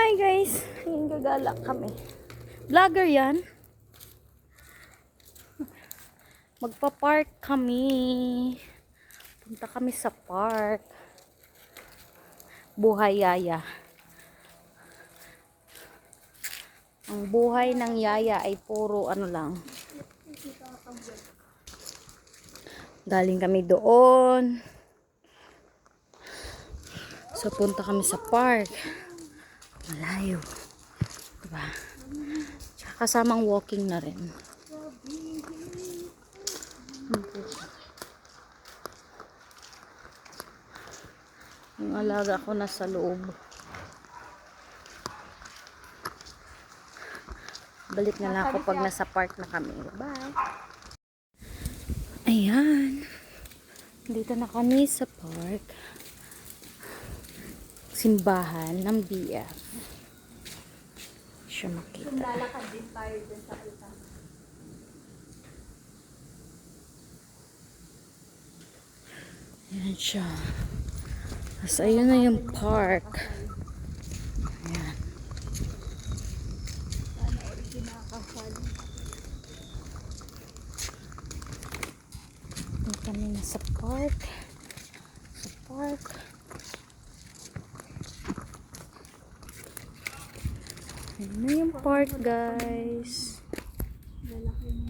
Hi guys, ngayon gagala kami. Vlogger yan. Magpa-park kami. Punta kami sa park. Buhay yaya. Ang buhay ng yaya ay puro ano lang. Galing kami doon. So punta kami sa park. Malayo. Diba? Tsaka kasamang walking na rin. Yung alaga ko nasa loob. Balik na lang ako pag nasa park na kami. Bye! Ayan. Dito na kami sa park. Simbahan ng BF. Siya makita. Lalakad din tayo dun sa kita. Ayan siya. Tapos ayun na yung park. Ayan. Sana ulit kinakasal. Dito kami na sa park. Sa park. Ayan na yung park, guys. Lalaki